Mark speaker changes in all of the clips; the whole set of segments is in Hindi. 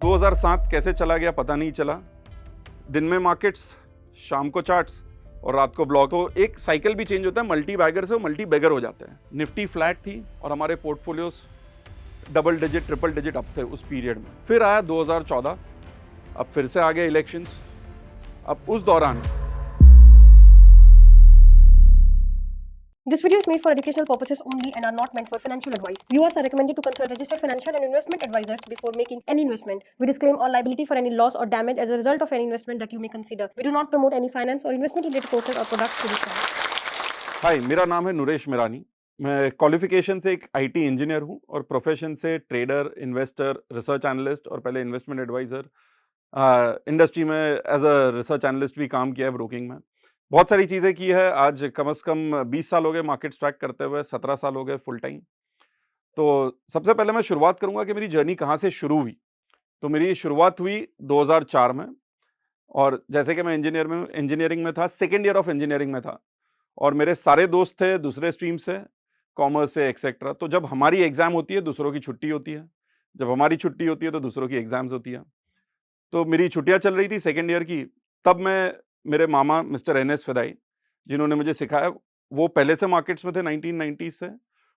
Speaker 1: 2007 कैसे चला गया पता नहीं चला। दिन में मार्केट्स, शाम को चार्ट्स और रात को ब्लॉक। तो एक साइकिल भी चेंज होता है, मल्टी बैगर से वो मल्टी बैगर हो जाते हैं। निफ्टी फ्लैट थी और हमारे portfolios double digit triple digit up थे उस पीरियड में। फिर आया 2014, अब फिर से आ गए इलेक्शंस। अब उस दौरान
Speaker 2: This video is made for educational purposes only and are not meant for financial advice. Viewers are recommended to consult registered financial and investment advisors before making any investment. We disclaim all liability for any loss or damage as a result of any investment that you may consider. We do not promote any finance or investment related courses or products to this channel.
Speaker 1: हाय, मेरा नाम है नूरेश मिरानी। मैं क्वालिफिकेशन से एक आईटी इंजीनियर हूँ और प्रोफेशन से ट्रेडर, इन्वेस्टर, रिसर्च एनालिस्ट और पहले इन्वेस्टमेंट एडवाइज़र। इंडस्ट्री में एज अ रिसर्च एनालिस्ट भी काम किया है, ब्रोकिंग में बहुत सारी चीज़ें की है। आज कम से कम 20 साल हो गए मार्केट ट्रैक करते हुए, 17 साल हो गए फुल टाइम। तो सबसे पहले मैं शुरुआत करूँगा कि मेरी जर्नी कहाँ से शुरू हुई। तो मेरी शुरुआत हुई 2004 में, और जैसे कि मैं इंजीनियरिंग में था, सेकेंड ईयर ऑफ इंजीनियरिंग में था, और मेरे सारे दोस्त थे दूसरे स्ट्रीम से, कॉमर्स से एक्सेट्रा। तो जब हमारी एग्ज़ाम होती है, दूसरों की छुट्टी होती है, जब हमारी छुट्टी होती है तो दूसरों की एग्ज़ाम्स होती है। तो मेरी छुट्टियाँ चल रही थी सेकेंड ईयर की, तब मैं मेरे मामा मिस्टर एनएस फिदाई, जिन्होंने मुझे सिखाया, वो पहले से मार्केट्स में थे 1990 से।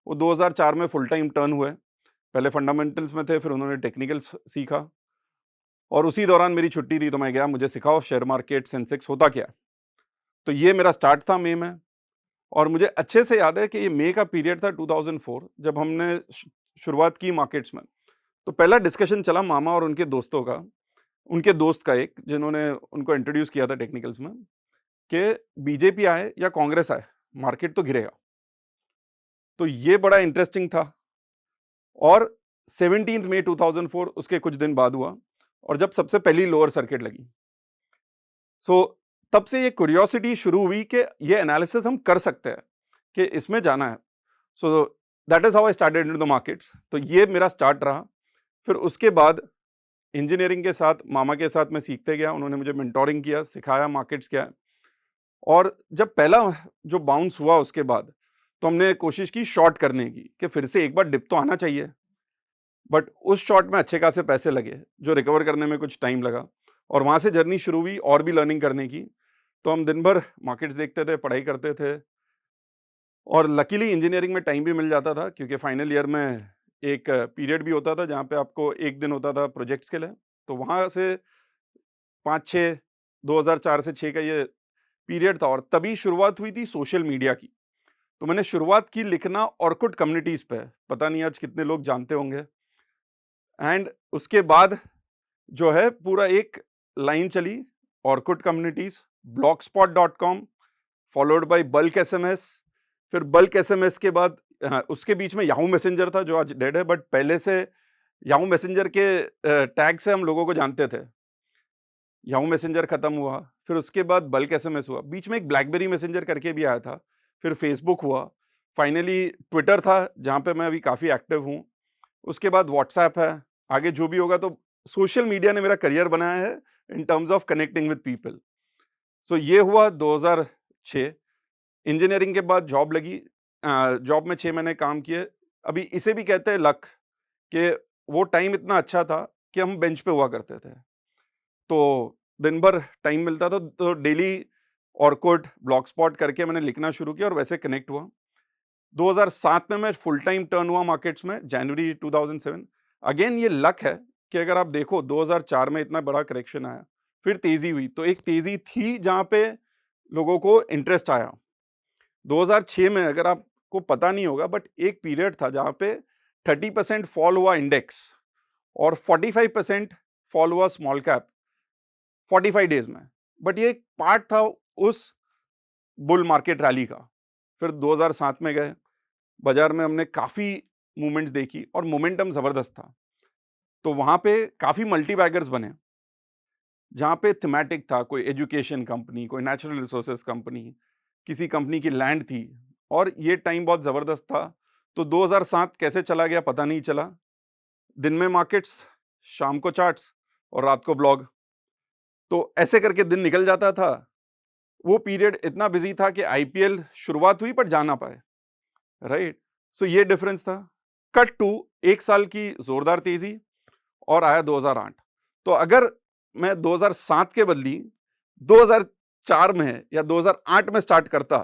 Speaker 1: वो 2004 में फुल टाइम टर्न हुए। पहले फंडामेंटल्स में थे, फिर उन्होंने टेक्निकल्स सीखा, और उसी दौरान मेरी छुट्टी थी तो मैं गया, मुझे सिखाओ शेयर मार्केट, सेंसेक्स होता क्या है। तो ये मेरा स्टार्ट था मई में। और मुझे अच्छे से याद है कि ये मई का पीरियड था 2004, जब हमने शुरुआत की मार्केट्स में। तो पहला डिस्कशन चला मामा और उनके दोस्तों का, उनके दोस्त का एक, जिन्होंने उनको इंट्रोड्यूस किया था टेक्निकल्स में, कि बीजेपी आए या कांग्रेस आए, मार्केट तो गिरेगा। तो ये बड़ा इंटरेस्टिंग था। और 17 मई 2004 उसके कुछ दिन बाद हुआ, और जब सबसे पहली लोअर सर्किट लगी। सो तब से ये क्यूरियोसिटी शुरू हुई कि ये एनालिसिस हम कर सकते हैं, कि इसमें जाना है। So that is how I started into the markets. तो ये मेरा स्टार्ट रहा। फिर उसके बाद इंजीनियरिंग के साथ, मामा के साथ मैं सीखते गया, उन्होंने मुझे मेंटोरिंग किया, सिखाया मार्केट्स क्या है। और जब पहला जो बाउंस हुआ उसके बाद, तो हमने कोशिश की शॉर्ट करने की, कि फिर से एक बार डिप तो आना चाहिए। बट उस शॉर्ट में अच्छे खासे पैसे लगे, जो रिकवर करने में कुछ टाइम लगा, और वहाँ से जर्नी शुरू हुई और भी लर्निंग करने की। तो हम दिन भर मार्केट्स देखते थे, पढ़ाई करते थे, और लकीली इंजीनियरिंग में टाइम भी मिल जाता था, क्योंकि फाइनल ईयर में एक पीरियड भी होता था जहाँ पे आपको एक दिन होता था प्रोजेक्ट्स के लिए। तो वहाँ से 5-6 2004 से 6 का ये पीरियड था, और तभी शुरुआत हुई थी सोशल मीडिया की। तो मैंने शुरुआत की लिखना ऑर्कुट कम्युनिटीज़ पे, पता नहीं आज कितने लोग जानते होंगे। एंड उसके बाद जो है पूरा एक लाइन चली, Orkut communities, blogspot.com, followed by bulk SMS. फिर बल्क एसएमएस के बाद उसके बीच में याहू मैसेंजर था, जो आज डेड है, बट पहले से याहू मैसेंजर के टैग से हम लोगों को जानते थे। याहू मैसेंजर खत्म हुआ, फिर उसके बाद बल्क एसएमएस हुआ, बीच में एक ब्लैकबेरी मैसेंजर करके भी आया था, फिर फेसबुक हुआ, फाइनली ट्विटर था जहाँ पे मैं अभी काफ़ी एक्टिव हूँ, उसके बाद व्हाट्सएप है। आगे जो भी होगा, तो सोशल मीडिया ने मेरा करियर बनाया है in terms of connecting with people. So ये हुआ 2006। इंजीनियरिंग के बाद जॉब लगी। जॉब में 6 महीने काम किए। अभी इसे भी कहते हैं लक, कि वो टाइम इतना अच्छा था कि हम बेंच पे हुआ करते थे। तो दिन भर टाइम मिलता था, तो डेली ऑर्कुट, ब्लॉगस्पॉट करके मैंने लिखना शुरू किया, और वैसे कनेक्ट हुआ। 2007 में मैं फुल टाइम टर्न हुआ मार्केट्स में, जनवरी 2007। अगेन ये लक है कि अगर आप देखो 2004 में इतना बड़ा करेक्शन आया, फिर तेज़ी हुई, तो एक तेज़ी थी जहाँ पे लोगों को इंटरेस्ट आया। 2006 में अगर आपको पता नहीं होगा, बट एक पीरियड था जहाँ पे 30% फॉल हुआ इंडेक्स, और 45% फॉल हुआ स्मॉल कैप 45 डेज में। बट ये एक पार्ट था उस बुल मार्केट रैली का। फिर 2007 में गए, बाजार में हमने काफ़ी मूवमेंट्स देखी, और मोमेंटम ज़बरदस्त था। तो वहाँ पे काफ़ी मल्टी बैगर्स बने, जहाँ पे थीमेटिक था, कोई एजुकेशन कंपनी, कोई नेचुरल रिसोर्सेज कंपनी, किसी कंपनी की लैंड थी, और ये टाइम बहुत ज़बरदस्त था। तो 2007 कैसे चला गया पता नहीं चला। दिन में मार्केट्स, शाम को चार्ट्स और रात को ब्लॉग। तो ऐसे करके दिन निकल जाता था। वो पीरियड इतना बिजी था कि आईपीएल शुरुआत हुई पर जा ना पाए, राइट। सो ये डिफरेंस था। कट टू 1 साल की जोरदार तेजी, और आया 2008। तो अगर मैं 2007 के बदली 2004 में या 2008 में स्टार्ट करता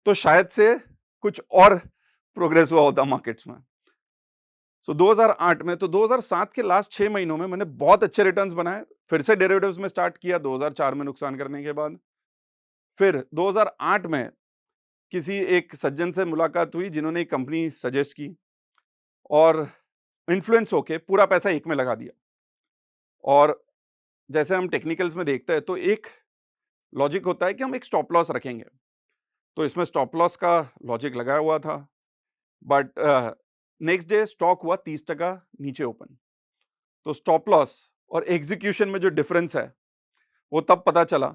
Speaker 1: तो शायद से कुछ और प्रोग्रेस हुआ होता मार्केट्स में। सो 2008 में, तो 2007 के लास्ट 6 महीनों में मैंने बहुत अच्छे रिटर्न्स बनाए। फिर से डेरिवेटिव्स में स्टार्ट किया 2004 में नुकसान करने के बाद। फिर 2008 में किसी एक सज्जन से मुलाकात हुई जिन्होंने एक कंपनी सजेस्ट की और इन्फ्लुएंस होके पूरा पैसा एक में लगा दिया। और जैसे हम टेक्निकल्स में देखते हैं तो एक लॉजिक होता है कि हम एक स्टॉप लॉस रखेंगे, तो इसमें स्टॉप लॉस का लॉजिक लगाया हुआ था। बट नेक्स्ट डे स्टॉक हुआ 30% नीचे ओपन। तो स्टॉप लॉस और एग्जीक्यूशन में जो डिफरेंस है वो तब पता चला।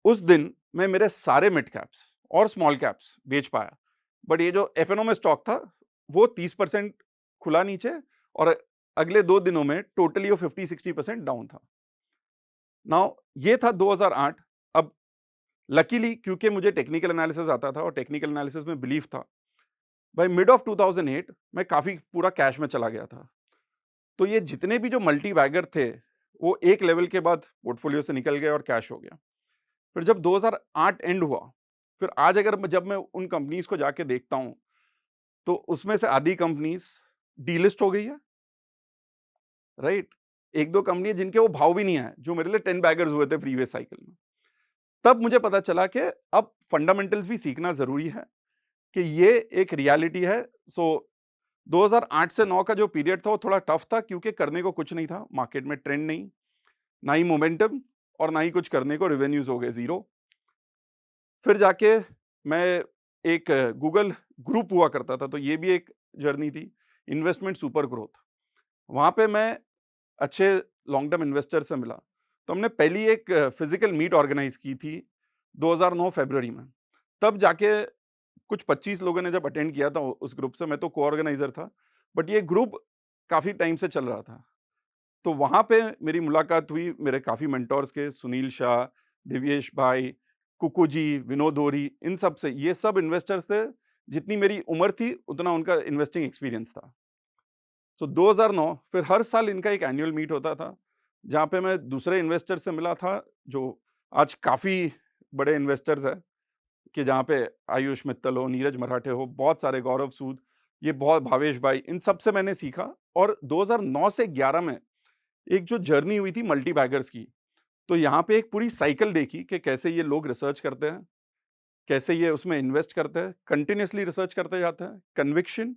Speaker 1: उस दिन मैं मेरे सारे मिड कैप्स और स्मॉल कैप्स बेच पाया, बट ये जो एफएनओ में स्टॉक था वो 30% खुला नीचे और अगले 2 दिनों में टोटली वो 50-60% डाउन था। नाउ ये था 2008। अब लकीली क्योंकि मुझे टेक्निकल एनालिसिस आता था और टेक्निकल एनालिसिस में बिलीफ था, बाय मिड ऑफ 2008 मैं काफी पूरा कैश में चला गया था। तो ये जितने भी जो मल्टी बैगर थे वो एक लेवल के बाद पोर्टफोलियो से निकल गए और कैश हो गया। फिर जब 2008 एंड हुआ, फिर आज अगर जब मैं उन कंपनीज को जाके देखता हूं तो उसमें से आधी कंपनीज डीलिस्ट हो गई है, राइट। एक दो कंपनी जिनके वो भाव भी नहीं आए, जो मेरे लिए 10 बैगर्स हुए थे प्रीवियस साइकिल में। तब मुझे पता चला कि अब फंडामेंटल्स भी सीखना जरूरी है, कि ये एक रियलिटी है। सो 2008 से 9 का जो पीरियड था वो थोड़ा टफ था, क्योंकि करने को कुछ नहीं था मार्केट में, ट्रेंड नहीं, ना ही मोमेंटम और ना ही कुछ करने को, रेवेन्यूज हो गए जीरो। फिर जाके मैं एक गूगल ग्रुप हुआ करता था, तो ये भी एक जर्नी थी, इन्वेस्टमेंट सुपर ग्रोथ। वहां पे मैं अच्छे लॉन्ग टर्म इन्वेस्टर से मिला, तो हमने पहली एक फिजिकल मीट ऑर्गेनाइज की थी 2009 फरवरी में। तब जाके कुछ 25 लोगों ने जब अटेंड किया था उस ग्रुप से, मैं तो को ऑर्गेनाइजर था, बट ये ग्रुप काफी टाइम से चल रहा था। तो वहां पे मेरी मुलाकात हुई मेरे काफी मेंटोर्स के, सुनील शाह, दिव्येश भाई, कुकू जी, विनोद ओरी, इन सब से। ये सब इन्वेस्टर्स थे, जितनी मेरी उम्र थी उतना उनका इन्वेस्टिंग एक्सपीरियंस था। तो 2009 फिर हर साल इनका एक एनुअल मीट होता था, जहाँ पे मैं दूसरे इन्वेस्टर से मिला था जो आज काफ़ी बड़े इन्वेस्टर्स हैं, कि जहाँ पे आयुष मित्तल हो, नीरज मराठे हो, बहुत सारे, गौरव सूद, ये बहुत, भावेश भाई, इन सब से मैंने सीखा। और 2009 से 11 में एक जो जर्नी हुई थी मल्टी बैगर्स की, तो यहाँ पे एक पूरी साइकिल देखी कि कैसे ये लोग रिसर्च करते हैं, कैसे ये उसमें इन्वेस्ट करते हैं, कंटिन्यूसली रिसर्च करते जाते हैं, कन्विक्शन,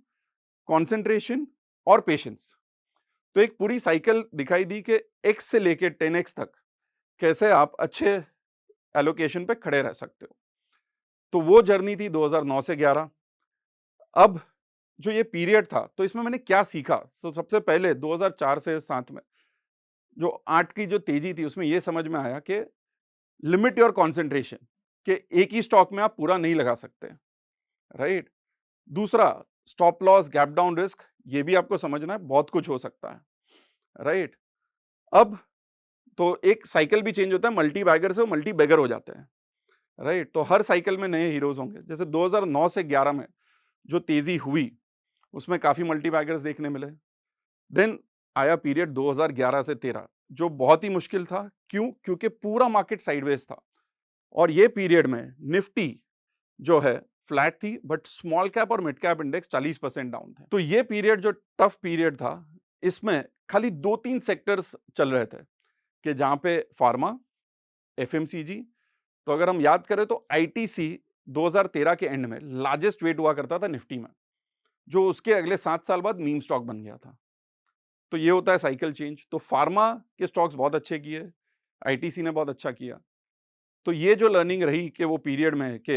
Speaker 1: कॉन्सेंट्रेशन और पेशेंस। तो एक पूरी साइकिल दिखाई दी कि एक्स से लेके 10x तक कैसे आप अच्छे एलोकेशन पे खड़े रह सकते हो। तो वो जर्नी थी 2009 से 11। अब जो ये पीरियड था, तो इसमें मैंने क्या सीखा? तो सबसे पहले 2004 से 7 में जो 8 की जो तेजी थी, उसमें ये समझ में आया कि लिमिट योर कॉन्सेंट्रेशन, कि एक ही स्टॉक में आप पूरा नहीं लगा सकते, राइट। दूसरा, stop loss, gap down risk, ये भी आपको समझना है, बहुत कुछ हो सकता है, राइट। अब तो एक साइकिल भी चेंज होता है, मल्टी बैगर से वो मल्टी बैगर हो जाते हैं, राइट। तो हर साइकिल में नए हीरोज होंगे। जैसे 2009 से 11 में जो तेजी हुई, उसमें काफी मल्टी बैगर्स देखने मिले। देन आया पीरियड 2011 से 13, जो बहुत ही मुश्किल था। क्यों? क्योंकि पूरा मार्केट साइडवेज था, और ये पीरियड में निफ्टी जो है फ्लैट थी, बट स्मॉल कैप और मिड कैप इंडेक्स 40% डाउन थे। तो ये पीरियड जो टफ पीरियड था, इसमें खाली 2-3 सेक्टर्स चल रहे थे, कि जहां पे फार्मा, एफएमसीजी, तो अगर हम याद करें तो आईटीसी 2013 के एंड में लार्जेस्ट वेट हुआ करता था निफ्टी में, जो उसके अगले 7 साल बाद मीम स्टॉक बन गया था। तो ये होता है साइकिल चेंज। तो फार्मा के स्टॉक्स बहुत अच्छे किए, आईटीसी ने बहुत अच्छा किया। तो ये जो लर्निंग रही कि वो पीरियड में कि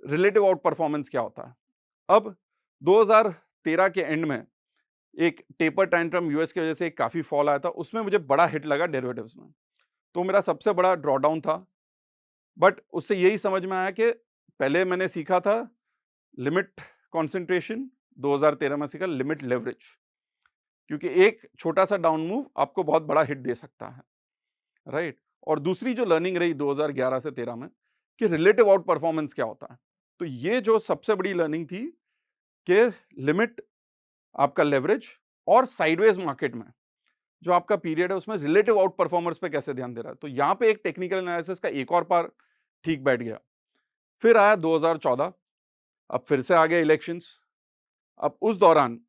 Speaker 1: रिलेटिव आउट परफॉर्मेंस क्या होता है। अब 2013 के एंड में एक टेपर टैंट्रम यूएस की वजह से एक काफी फॉल आया था, उसमें मुझे बड़ा हिट लगा डेरिवेटिव्स में, तो मेरा सबसे बड़ा ड्रॉडाउन था। बट उससे यही समझ में आया कि पहले मैंने सीखा था लिमिट कॉन्सेंट्रेशन, 2013 में सीखा लिमिट लेवरेज, क्योंकि एक छोटा सा डाउन मूव आपको बहुत बड़ा हिट दे सकता है, राइट। और दूसरी जो लर्निंग रही 2011 से 13 में, कि रिलेटिव आउट परफॉर्मेंस क्या होता है। तो ये जो सबसे बड़ी लर्निंग थी कि लिमिट आपका लेवरेज और साइडवेज मार्केट में जो आपका पीरियड है उसमें रिलेटिव आउट परफॉर्मर्स पे कैसे ध्यान दे रहा है। तो यहाँ पे एक टेक्निकल एनालिसिस का एक और पार ठीक बैठ गया। फिर आया 2014, अब फिर से आ गए इलेक्शंस। अब उस दौरान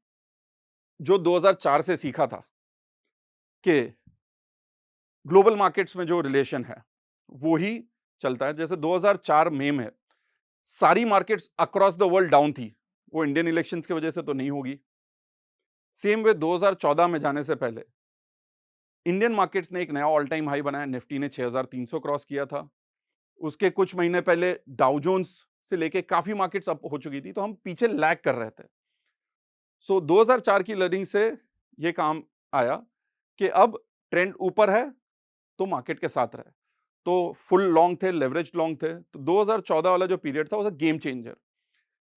Speaker 1: जो 2004 से सीखा था कि ग्लोबल मार्केट्स में जो रिलेशन है वो ही चलता है। जैसे 2004 मई में सारी markets across the world down थी, वो इंडियन इलेक्शंस की वजह से तो नहीं होगी। सेम वे 2014 में जाने से पहले इंडियन मार्केट्स ने एक नया ऑल टाइम हाई बनाया, निफ्टी ने 6300 क्रॉस किया था। उसके कुछ महीने पहले डाउ जोन्स से लेके काफी मार्केट्स अप हो चुकी थी, तो हम पीछे लैग कर रहे थे। सो 2004 की लर्निंग से ये काम आया कि अब ट्रेंड ऊपर है तो मार्केट के साथ रहे। तो फुल लॉन्ग थे, लेवरेज लॉन्ग थे। तो 2014 वाला जो पीरियड था वो था गेम चेंजर।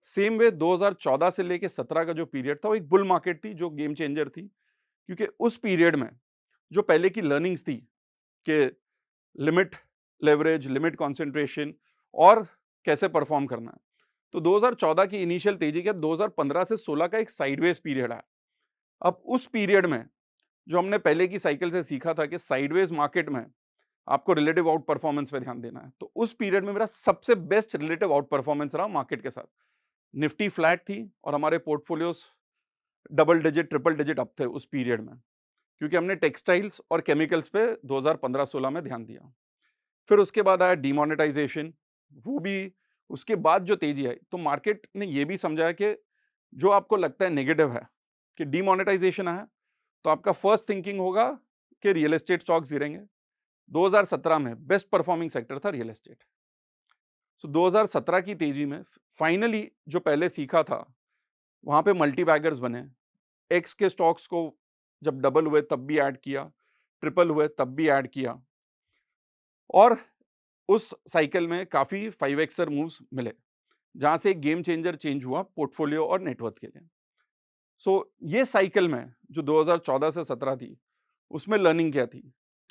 Speaker 1: सेम वे 2014 से लेके 17 का जो पीरियड था वो एक बुल मार्केट थी जो गेम चेंजर थी, क्योंकि उस पीरियड में जो पहले की लर्निंग्स थी कि लिमिट लेवरेज, लिमिट कॉन्सेंट्रेशन और कैसे परफॉर्म करना है। तो 2014 की इनिशियल तेजी के 2015 से 16 का एक साइडवेज पीरियड है। अब उस पीरियड में जो हमने पहले की साइकिल से सीखा था कि साइडवेज मार्केट में आपको रिलेटिव आउट परफॉर्मेंस पे ध्यान देना है, तो उस पीरियड में मेरा सबसे बेस्ट रिलेटिव आउट परफॉर्मेंस रहा मार्केट के साथ। निफ्टी फ्लैट थी और हमारे portfolios double digit, triple digit up थे उस पीरियड में, क्योंकि हमने टेक्सटाइल्स और केमिकल्स पे 2015-16 में ध्यान दिया। फिर उसके बाद आया डीमोनेटाइजेशन, वो भी उसके बाद जो तेजी आई, तो मार्केट ने ये भी समझा कि जो आपको लगता है नेगेटिव है कि डीमोनेटाइजेशन है, तो आपका फर्स्ट थिंकिंग होगा कि रियल एस्टेट स्टॉक्स गिरेंगे। 2017 में बेस्ट परफॉर्मिंग सेक्टर था रियल एस्टेट। सो 2017 की तेजी में फाइनली जो पहले सीखा था वहां पे मल्टी बैगर्स बने। एक्स के स्टॉक्स को जब डबल हुए तब भी ऐड किया, ट्रिपल हुए तब भी ऐड किया, और उस साइकिल में काफी 5xer मूव्स मिले, जहां से एक गेम चेंजर चेंज हुआ पोर्टफोलियो और नेटवर्थ के लिए। सो ये साइकिल में जो 2014 से 17 थी, उसमें लर्निंग क्या थी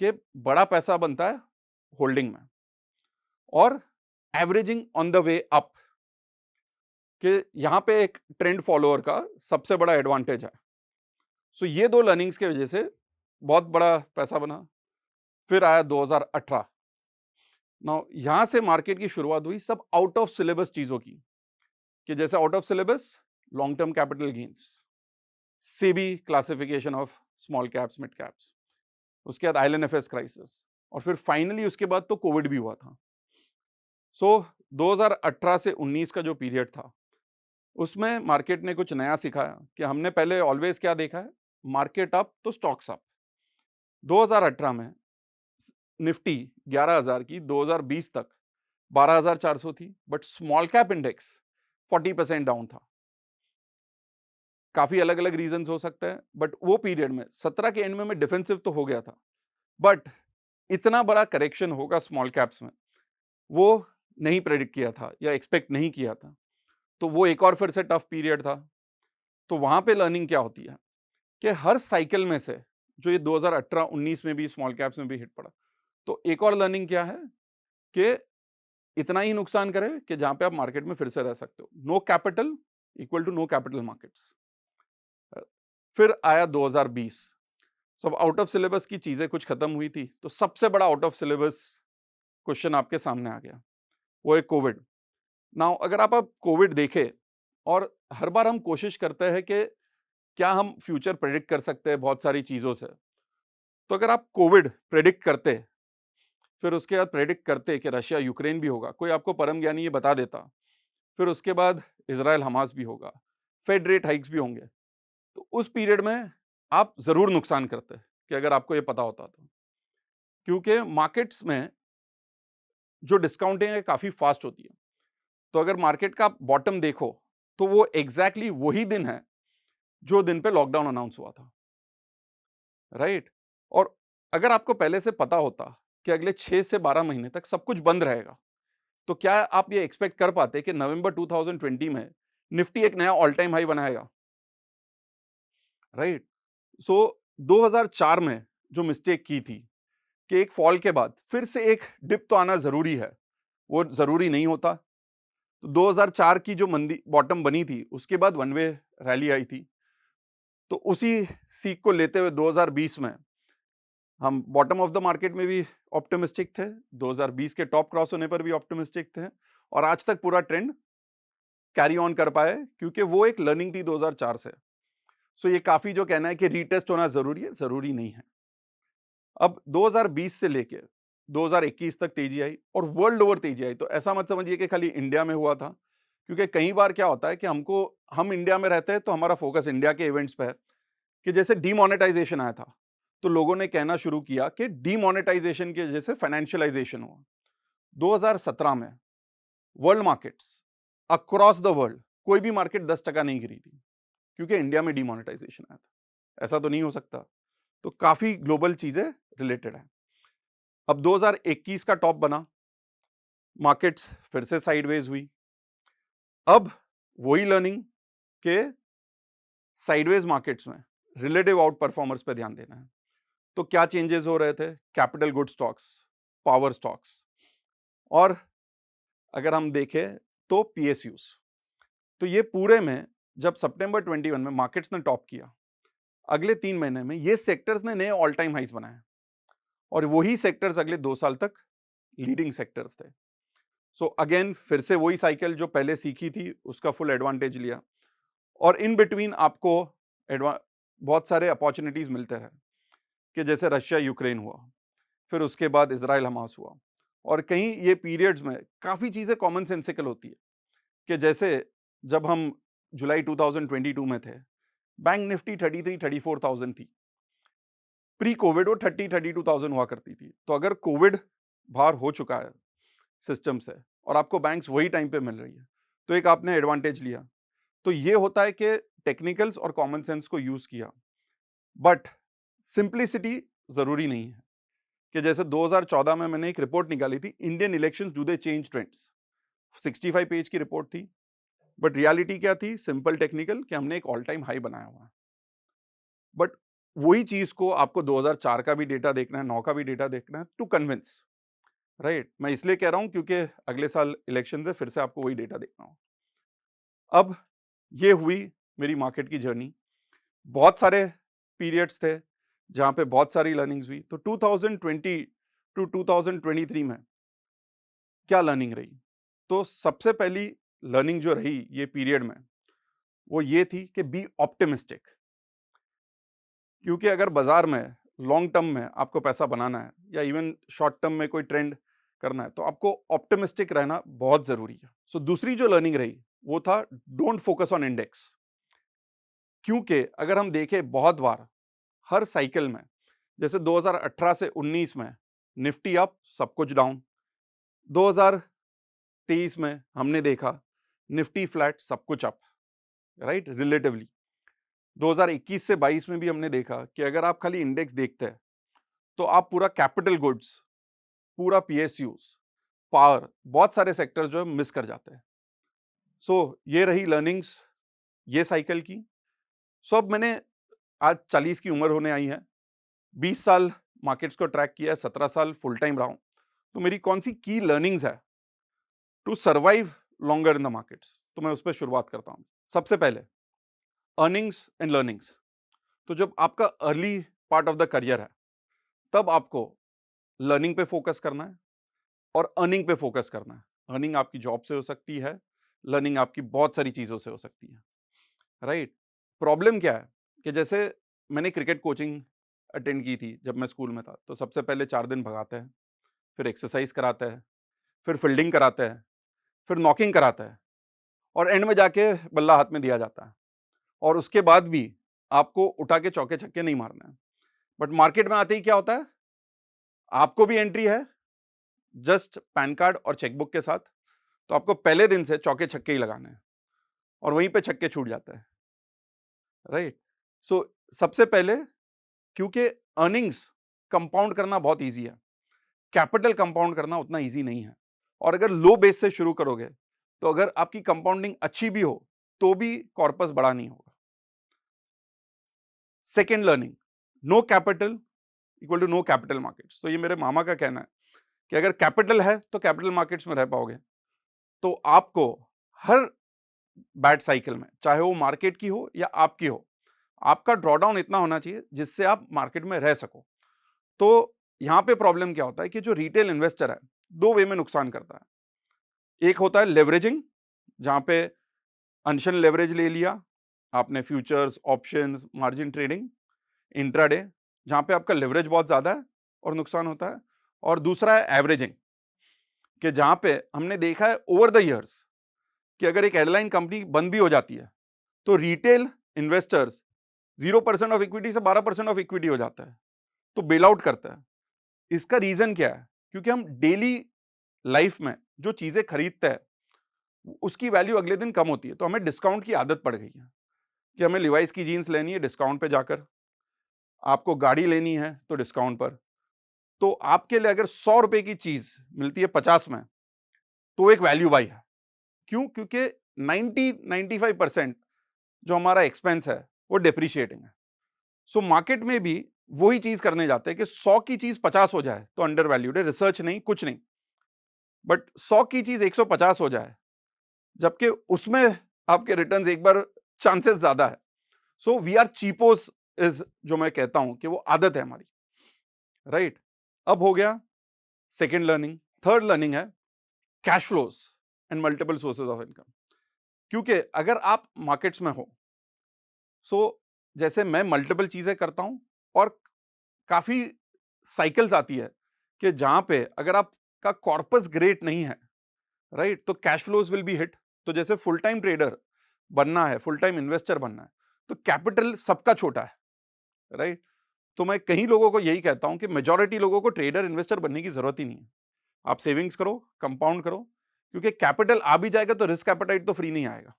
Speaker 1: कि बड़ा पैसा बनता है होल्डिंग में और averaging on the way up, कि यहां पे एक ट्रेंड फॉलोअर का सबसे बड़ा एडवांटेज है। सो ये दो लर्निंग्स की वजह से बहुत बड़ा पैसा बना। फिर आया 2018। नाउ यहां से मार्केट की शुरुआत हुई सब आउट ऑफ सिलेबस चीजों की, कि जैसे out of syllabus long term capital gains, SEBI classification of small caps, mid caps, उसके बाद आईएलएनएफएस क्राइसिस, और फिर फाइनली उसके बाद तो कोविड भी हुआ था। सो 2018 से 19 का जो पीरियड था, उसमें मार्केट ने कुछ नया सिखाया कि हमने पहले ऑलवेज क्या देखा है, मार्केट अप तो स्टॉक्स अप। 2018 में निफ्टी 11,000 की 2020 तक 12,400 थी, but small cap index 40% down था। काफी अलग अलग रीजन हो सकते हैं, बट वो पीरियड में 17 के एंड में मैं डिफेंसिव तो हो गया था, बट इतना बड़ा करेक्शन होगा स्मॉल कैप्स में वो नहीं प्रेडिक्ट किया था या एक्सपेक्ट नहीं किया था। तो वो एक और फिर से टफ पीरियड था। तो वहां पे लर्निंग क्या होती है कि हर साइकिल में से जो ये 2018-19 में भी स्मॉल कैप्स में भी हिट पड़ा, तो एक और लर्निंग क्या है कि इतना ही नुकसान करे कि जहां पे आप मार्केट में फिर से रह सकते हो। No capital equal to no capital markets. फिर आया 2020, सब आउट ऑफ सिलेबस की चीजें कुछ खत्म हुई थी, तो सबसे बड़ा आउट ऑफ सिलेबस क्वेश्चन आपके सामने आ गया, वो है कोविड। नाउ अगर आप कोविड देखें, और हर बार हम कोशिश करते हैं कि क्या हम फ्यूचर प्रेडिक्ट कर सकते हैं बहुत सारी चीजों से, तो अगर आप कोविड प्रेडिक्ट करते, फिर उसके बाद प्रेडिक्ट करते कि रशिया यूक्रेन भी होगा, कोई आपको परम ज्ञानी ये बता देता, फिर उसके बाद इजराइल हमास भी होगा, फेड रेट हाइक्स भी होंगे, तो उस पीरियड में आप जरूर नुकसान करते कि अगर आपको ये पता होता तो, क्योंकि मार्केट्स में जो डिस्काउंटिंग है काफी फास्ट होती है। तो अगर मार्केट का बॉटम देखो तो वो एग्जैक्टली वही दिन है जो दिन पे लॉकडाउन अनाउंस हुआ था, राइट। और अगर आपको पहले से पता होता कि अगले 6 से 12 महीने तक सब कुछ बंद रहेगा, तो क्या आप ये एक्सपेक्ट कर पाते कि नवंबर 2020 में निफ्टी एक नया ऑल टाइम हाई बनाएगा, राइट। सो 2004 में जो मिस्टेक की थी कि एक फॉल के बाद फिर से एक डिप तो आना जरूरी है, वो जरूरी नहीं होता। तो 2004 की जो मंदी बॉटम बनी थी, उसके बाद वन वे रैली आई थी। तो उसी सीख को लेते हुए 2020 में हम बॉटम ऑफ द मार्केट में भी ऑप्टिमिस्टिक थे, 2020 के टॉप क्रॉस होने पर भी ऑप्टिमिस्टिक थे, और आज तक पूरा ट्रेंड कैरी ऑन कर पाए क्योंकि वो एक लर्निंग थी 2004 से। सो ये काफी जो कहना है कि रीटेस्ट होना जरूरी है, जरूरी नहीं है। अब 2020 से लेके 2021 तक तेजी आई और वर्ल्ड ओवर तेजी आई, तो ऐसा मत समझिए कि खाली इंडिया में हुआ था, क्योंकि कई बार क्या होता है कि हम इंडिया में रहते हैं तो हमारा फोकस इंडिया के इवेंट्स पे है, कि जैसे डीमोनेटाइजेशन आया था तो लोगों ने कहना शुरू किया कि डीमोनेटाइजेशन की वजह से फाइनेंशियलाइजेशन हुआ। 2017 में world markets across the world कोई भी मार्केट 10% नहीं गिरी थी, क्योंकि इंडिया में डीमोनेटाइजेशन आया था। ऐसा तो नहीं हो सकता, तो काफी ग्लोबल चीजें रिलेटेड है। अब 2021 का टॉप बना, मार्केट्स फिर से साइडवेज हुई। अब वही लर्निंग के साइडवेज मार्केट्स में रिलेटिव आउट परफॉर्मर्स पे ध्यान देना है। तो क्या चेंजेस हो रहे थे? Capital good stocks, power stocks, और अगर हम देखें तो पीएसयूज। तो ये पूरे में जब सितंबर 21 में मार्केट्स ने टॉप किया, अगले 3 महीने में ये सेक्टर्स ने नए ऑल टाइम हाइज बनाए, और वही सेक्टर्स अगले 2 साल तक लीडिंग सेक्टर्स थे। सो अगेन फिर से वही साइकिल जो पहले सीखी थी उसका फुल एडवांटेज लिया, और इन बिटवीन आपको बहुत सारे अपॉर्चुनिटीज मिलते हैं, कि जैसे रशिया यूक्रेन हुआ, फिर उसके बाद इजराइल हमास हुआ, और कहीं ये पीरियड्स में काफ़ी चीज़ें कॉमन सेंसिकल होती है, कि जैसे जब हम जुलाई 2022 में थे, बैंक निफ्टी 33-34,000 थी, प्री कोविड वो 30-32,000 हुआ करती थी। तो अगर कोविड बाहर हो चुका है सिस्टम से और आपको बैंक्स वही टाइम पे मिल रही है, तो एक आपने एडवांटेज लिया। तो ये होता है कि टेक्निकल्स और कॉमन सेंस को यूज किया, बट सिंप्लिसिटी जरूरी नहीं है। कि जैसे 2014 में मैंने एक रिपोर्ट निकाली थी, Indian elections do they change trends, 65 page की रिपोर्ट थी, बट रियलिटी क्या थी? सिंपल टेक्निकल, कि हमने एक ऑल टाइम हाई बनाया हुआ है। बट वही चीज को आपको 2004 का भी डेटा देखना है, 9 का भी डेटा देखना है टू कन्विंस, राइट? मैं इसलिए कह रहा हूं क्योंकि अगले साल इलेक्शन है, फिर से आपको वही डेटा देखना हो। अब ये हुई मेरी मार्केट की जर्नी। बहुत सारे पीरियड्स थे जहां पे बहुत सारी लर्निंग्स हुई। तो 2020 टू 2023 में क्या लर्निंग रही? तो सबसे पहली लर्निंग जो रही ये पीरियड में, वो ये थी कि बी ऑप्टिमिस्टिक। क्योंकि अगर बाजार में लॉन्ग टर्म में आपको पैसा बनाना है या इवन शॉर्ट टर्म में कोई ट्रेंड करना है, तो आपको ऑप्टिमिस्टिक रहना बहुत जरूरी है। सो दूसरी जो लर्निंग रही वो था डोंट फोकस ऑन इंडेक्स। क्योंकि अगर हम देखें बहुत बार हर साइकिल में, जैसे 2018 से 19 में निफ्टी अप सब कुछ डाउन, 2023 में हमने देखा निफ्टी फ्लैट सब कुछ अप, राइट, रिलेटिवली। 2021 से 22 में भी हमने देखा कि अगर आप खाली इंडेक्स देखते हैं तो आप पूरा कैपिटल गुड्स, पूरा पीएसयूज, पावर, बहुत सारे सेक्टर जो है मिस कर जाते हैं। सो ये रही लर्निंग्स ये साइकिल की। सो अब मैंने आज 40 की उम्र होने आई है, 20 साल मार्केट्स को ट्रैक किया है, 17 साल फुल टाइम रहा हूं। तो मेरी कौन सी की लर्निंग्स है to survive longer in the markets, तो मैं उस पर शुरुआत करता हूं। सबसे पहले अर्निंग्स एंड लर्निंग्स। तो जब आपका early part of the career है, तब आपको लर्निंग पे फोकस करना है और अर्निंग पे फोकस करना है। अर्निंग आपकी जॉब से हो सकती है, लर्निंग आपकी बहुत सारी चीज़ों से हो सकती है, राइट? प्रॉब्लम क्या है कि जैसे मैंने क्रिकेट कोचिंग अटेंड की थी जब मैं स्कूल में था, तो सबसे पहले 4 दिन भगाते हैं, फिर एक्सरसाइज कराते हैं, फिर फील्डिंग कराते हैं, फिर नॉकिंग कराते हैं, और एंड में जाके बल्ला हाथ में दिया जाता है, और उसके बाद भी आपको उठा के चौके छक्के नहीं मारना है। बट मार्केट में आते ही क्या होता है, आपको भी एंट्री है जस्ट पैन कार्ड और चेकबुक के साथ, तो आपको पहले दिन से चौके छक्के ही लगाने हैं, और वहीं पे छक्के छूट जाता है, राइट? सो सबसे पहले, क्योंकि अर्निंग्स कंपाउंड करना बहुत इजी है, कैपिटल कंपाउंड करना उतना इजी नहीं है। और अगर लो बेस से शुरू करोगे तो अगर आपकी कंपाउंडिंग अच्छी भी हो तो भी कॉर्पस बड़ा नहीं होगा। Second learning, no capital equal to no capital markets. तो ये मेरे मामा का कहना है कि अगर कैपिटल है तो कैपिटल मार्केट्स में रह पाओगे। तो आपको हर बैड साइकिल में, चाहे वो मार्केट की हो या आपकी हो, आपका ड्रॉडाउन इतना होना चाहिए जिससे आप मार्केट में रह सको। तो यहाँ पे प्रॉब्लम क्या होता है कि जो रिटेल इन्वेस्टर है, दो वे में नुकसान करता है। एक होता है लेवरेजिंग, जहाँ पे अनशन लेवरेज ले लिया आपने, futures, options, margin trading, intraday, जहाँ पे आपका लेवरेज बहुत ज़्यादा है और नुकसान होता है। और दूसरा है एवरेजिंग, कि जहाँ पे हमने देखा है ओवर द ईयर्स कि अगर एक एयरलाइन कंपनी बंद भी हो जाती है तो रिटेल इन्वेस्टर्स 0% ऑफ इक्विटी से 12% ऑफ इक्विटी हो जाता है, तो बेल आउट करता है। इसका रीजन क्या है? क्योंकि हम डेली लाइफ में जो चीजें खरीदते हैं उसकी वैल्यू अगले दिन कम होती है, तो हमें डिस्काउंट की आदत पड़ गई है कि हमें लिवाइस की जीन्स लेनी है डिस्काउंट पे जाकर, आपको गाड़ी लेनी है तो डिस्काउंट पर। तो आपके लिए अगर 100 रुपए की चीज मिलती है 50 में, तो एक वैल्यू बाई है। क्यों? क्योंकि 95% जो हमारा एक्सपेंस है वो डिप्रिशिएटिंग है। सो मार्केट में भी वही चीज करने जाते हैं कि 100 की चीज 50 हो जाए तो अंडर वैल्यूड है, रिसर्च नहीं, कुछ नहीं। बट 100 की चीज 150 हो जाए, जबकि उसमें आपके रिटर्न्स एक बार चांसेस ज्यादा है। सो वी आर चीपोस इज, जो मैं कहता हूं कि वो आदत है हमारी, राइट? अब हो गया सेकेंड लर्निंग। थर्ड लर्निंग है cash flows and multiple sources of income. क्योंकि अगर आप मार्केट्स में हो, सो जैसे मैं मल्टीपल चीजें करता हूं और काफी साइकिल्स आती है कि जहां पे अगर आपका कॉर्पस ग्रेट नहीं है, राइट, तो cash flows will be hit. तो जैसे फुल टाइम ट्रेडर बनना है, फुल टाइम इन्वेस्टर बनना है, तो कैपिटल सबका छोटा है, राइट? तो मैं कई लोगों को यही कहता हूं कि मेजॉरिटी लोगों को ट्रेडर इन्वेस्टर बनने की जरूरत ही नहीं है। आप सेविंग्स करो, कंपाउंड करो, क्योंकि कैपिटल आ भी जाएगा तो रिस्क एपेटाइट तो फ्री नहीं आएगा,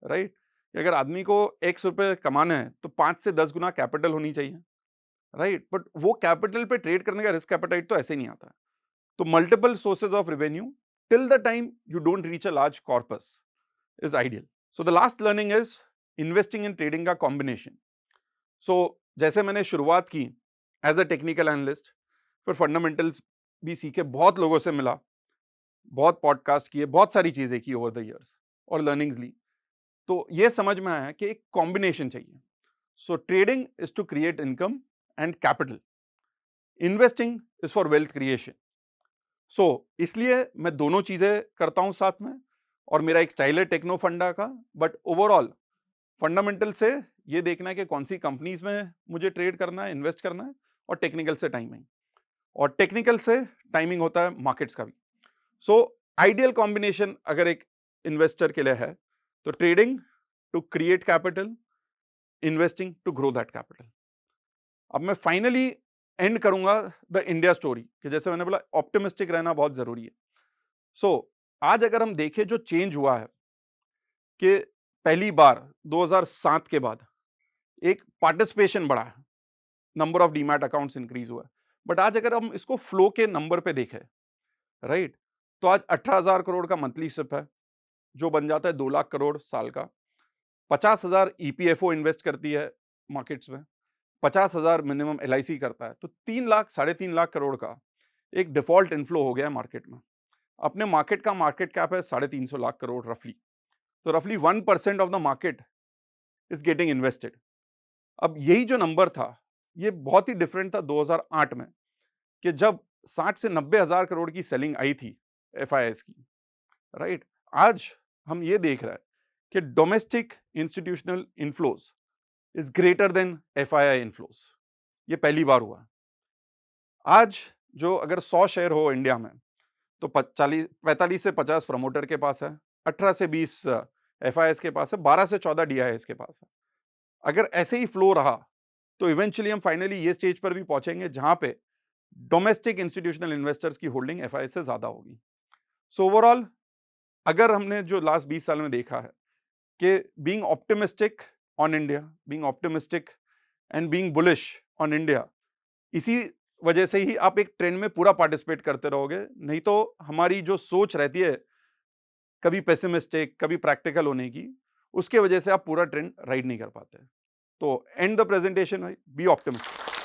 Speaker 1: राइट? अगर आदमी को ₹100 कमाना है तो 5 से 10 गुना कैपिटल होनी चाहिए, राइट? बट वो कैपिटल पे ट्रेड करने का रिस्क एपेटाइट तो ऐसे ही नहीं आता है। तो multiple sources of revenue till the time you don't reach a large corpus is ideal. So the last learning is investing in trading का कॉम्बिनेशन। सो जैसे मैंने शुरुआत की एज अ टेक्निकल एनालिस्ट, फिर फंडामेंटल्स भी सीखे, बहुत लोगों से मिला, बहुत पॉडकास्ट किए, बहुत सारी चीजें की ओवर द इयर्स और लर्निंग्स ली, तो ये समझ में आया कि एक कॉम्बिनेशन चाहिए। So trading is to create income and capital, investing is for wealth creation. So इसलिए मैं दोनों चीजें करता हूं साथ में, और मेरा एक स्टाइल है टेक्नो फंडा का। बट ओवरऑल फंडामेंटल से ये देखना है कि कौन सी कंपनीज में मुझे ट्रेड करना है, इन्वेस्ट करना है, और टेक्निकल से टाइमिंग, और टेक्निकल से टाइमिंग होता है मार्केट्स का भी। सो आइडियल कॉम्बिनेशन अगर एक इन्वेस्टर के लिए है तो trading to create capital, investing to grow that capital. अब मैं फाइनली एंड करूंगा द इंडिया स्टोरी, कि जैसे मैंने बोला ऑप्टिमिस्टिक रहना बहुत जरूरी है। सो आज अगर हम देखें जो चेंज हुआ है कि पहली बार 2007 के बाद एक पार्टिसिपेशन बढ़ा है, number of demat accounts increase हुआ है। बट आज अगर हम इसको फ्लो के नंबर पे देखें, राइट, तो आज 18,000 करोड़ का मंथली सिप है, जो बन जाता है 2 लाख करोड़ साल का। 50,000 ईपीएफओ इन्वेस्ट करती है मार्केट्स में, 50,000 मिनिमम एलआईसी करता है, तो 3 लाख, 3.5 लाख करोड़ का एक डिफॉल्ट इनफ्लो हो गया है मार्केट में। अपने मार्केट का मार्केट कैप है 350 लाख करोड़ रफली, तो रफली 1% of the market is getting invested. अब यही जो नंबर था ये बहुत ही डिफरेंट था 2008 में, कि जब 60 से 90 हजार करोड़ की सेलिंग आई थी एफआईआईएस की, राइट? आज हम ये देख रहे हैं कि domestic institutional inflows is greater than FII inflows. ये पहली बार हुआ। आज जो अगर 100 शेयर हो इंडिया में, तो 45 से 50 प्रमोटर के पास है, 18 से 20 एफआईआईएस के पास है, 12 से 14 डीआईएस के पास है। अगर ऐसे ही फ्लो रहा तो इवेंचुअली हम फाइनली ये स्टेज पर भी पहुंचेंगे जहां पे डोमेस्टिक इंस्टीट्यूशनल इन्वेस्टर्स की होल्डिंग एफआईआईएस से ज्यादा होगी। सो ओवरऑल अगर हमने जो लास्ट 20 साल में देखा है कि being optimistic on India, being optimistic and being bullish on India, इसी वजह से ही आप एक ट्रेंड में पूरा पार्टिसिपेट करते रहोगे। नहीं तो हमारी जो सोच रहती है कभी पेसिमिस्टिक, कभी प्रैक्टिकल होने की, उसके वजह से आप पूरा ट्रेंड राइड नहीं कर पाते। तो and the presentation, be optimistic.